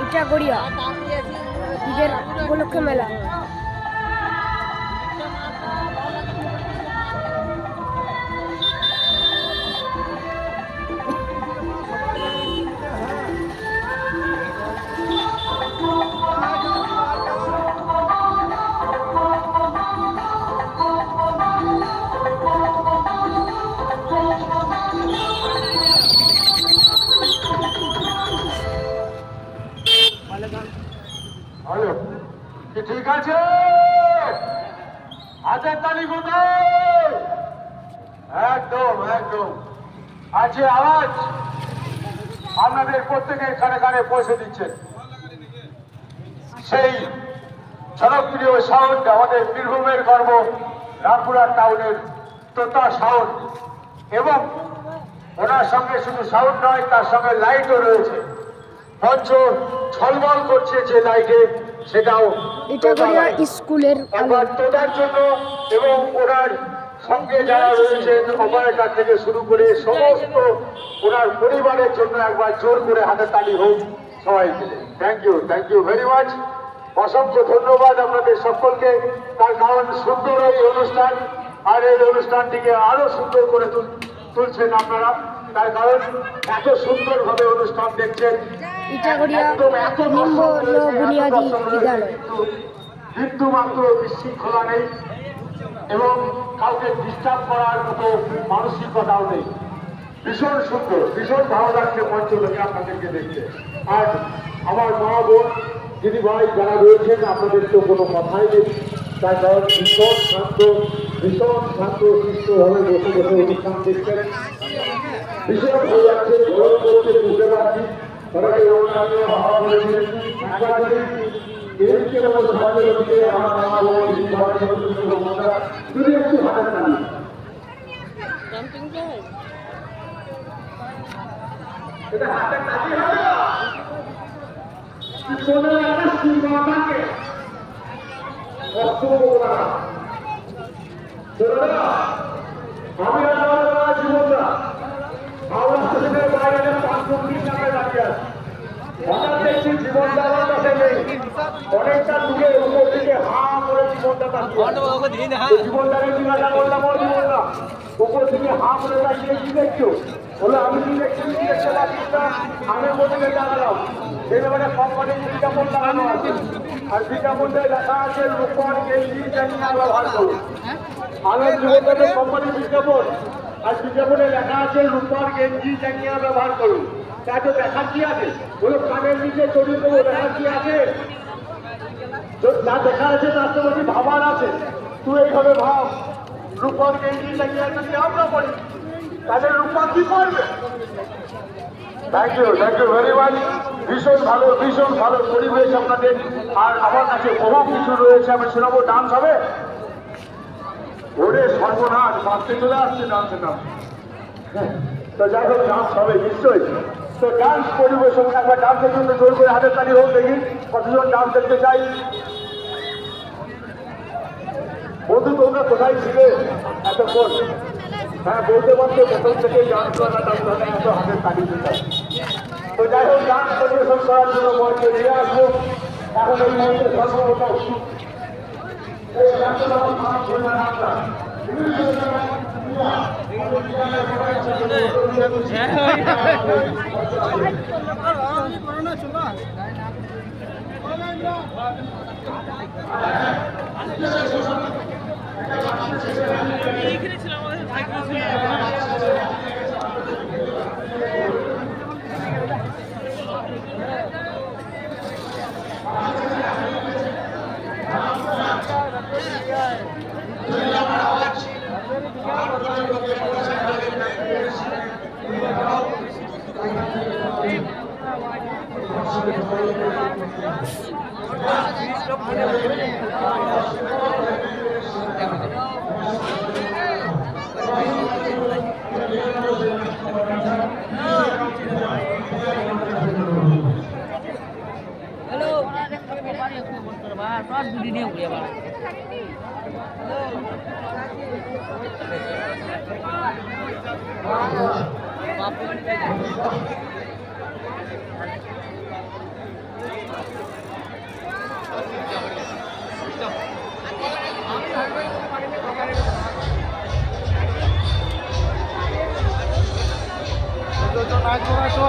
ইটাগড়িয়া ঈদের উপলক্ষে মেলা। ঠিক আছে, হাতের তালি কোথায়? একদম একদম আছে আওয়াজ। আপনাদের প্রত্যেকের কানে কানে পৌঁছে দিচ্ছেন সেই জনপ্রিয় সাউন্ড, আমাদের বীরভূমের গর্ব রামপুরহাট টাউনের তোতা সাউন্ড। এবং ওনার সঙ্গে শুধু সাউন্ড নয়, তার সঙ্গে লাইটও রয়েছে। মঞ্চ ঝলমল করছে যে লাইটে, সেটাও ইটাগড়িয়া স্কুলের একবার তোতার জন্য এবং ওনার সঙ্গে যারা রয়েছেন অপারেটর থেকে শুরু করে সমস্ত ওনার পরিবারের জন্য একবার জোর করে হাতে তালি হোক সবাই মিলে। Thank you very much. অসংখ্য ধন্যবাদ আপনাদের সকলকে। তার কারণ সুন্দর এই অনুষ্ঠান, আর এই অনুষ্ঠানটিকে আরো সুন্দর করে তুলছেন আপনারা। তার কারণ এত সুন্দরভাবে অনুষ্ঠান দেখছেন। কিন্তু মাত্র বিশৃঙ্খলা নেই এবং কাউকে ডিস্টার্ব করার মতো মানসিকতাও নেই। ভীষণ সুন্দর, ভীষণ ভালো লাগছে মঞ্চ থেকে আপনাদেরকে দেখতে। আর আমার মা বোন দিদি ভাই যারা রয়েছেন, আপনাদের তো কোনো কথাই নেই। তার কারণ ভীষণ শান্ত শিষ্টভাবে বসে বসে অনুষ্ঠান দেখছেন। ভীষণ ভালো লাগছে, গরম করতে বুঝতে পারছি। সবাই অনুষ্ঠানে হাওয়া করেছিলেন। যদি একটু হাতের তালি এটা হাতের তালি হবে না। জীবনের একটা সীমা থাকে, আমি আমার জীবনটা হাওড়া স্টেশনের বাইরে 5 টাকায় দাঁড়িয়ে আছে। হঠাৎ দেখছি জীবনটা আমার কাছে নেই, অনেকটা দূরে উপর দিকে হা করে জীবনটা তাকিয়ে। জীবনটাকে জিজ্ঞাসা করলাম, ওর জীবনটা উপর দিকে হা করে তাকিয়ে কি দেখছো? বলে আমি কি দেখছি, কি দেখতে পাচ্ছি না। আমি বলতে জানালাম এখানে কোম্পানির বিজ্ঞাপন লাগানো আছে, আর বিজ্ঞাপনে লেখা আছে রূপর গেঞ্জি জাঙ্গিয়া ব্যবহার করুন। আমার জীবনটাকে কোম্পানির বিজ্ঞাপন, আর বিজ্ঞাপনে লেখা আছে রূপর গেঞ্জি জাঙ্গিয়া ব্যবহার করুন। তাই তো দেখার কি আছে? বলো কানের নিচে চড়িয়ে দেবো, দেখার কি আছে? যা দেখা আছে তার তো বলছি ভাবার আছে। তুই এইভাবে ভাব, রূপর গেঞ্জি জাঙ্গিয়া যদি আমরা পড়ি তাহলে রূপা কি করবে? Thank you very much. ভীষণ ভালো পরিবেশ আপনাদের। আর আমার কাছে বহু কিছু রয়েছে, আমি শোনাবো। ডান্স হবে? ওরে সর্বনাশ, বাঁচতে চলে আসছে ডান্সের নাম। তো যাই হোক, ডান্স হবে নিশ্চয়ই। তো ডান্স পরিবেশন, একবার ডান্সের জন্য জোর করে হাতের তালি হোক দেখি। কতজন ডান্স দেখতে চাই? বন্ধু তোমরা কোথায় ছিলে এতক্ষণ? হ্যাঁ বলতে পারছো, প্রথম থেকেই ডান্স করাটা তাহলে এত হাতের তালি দিতাম। তো যাই হোক, ডান্স পরিবেশন করার জন্য মঞ্চে নিয়ে আসবো। এখন এই মঞ্চে সর্বপ্রথম রাজপুরা চ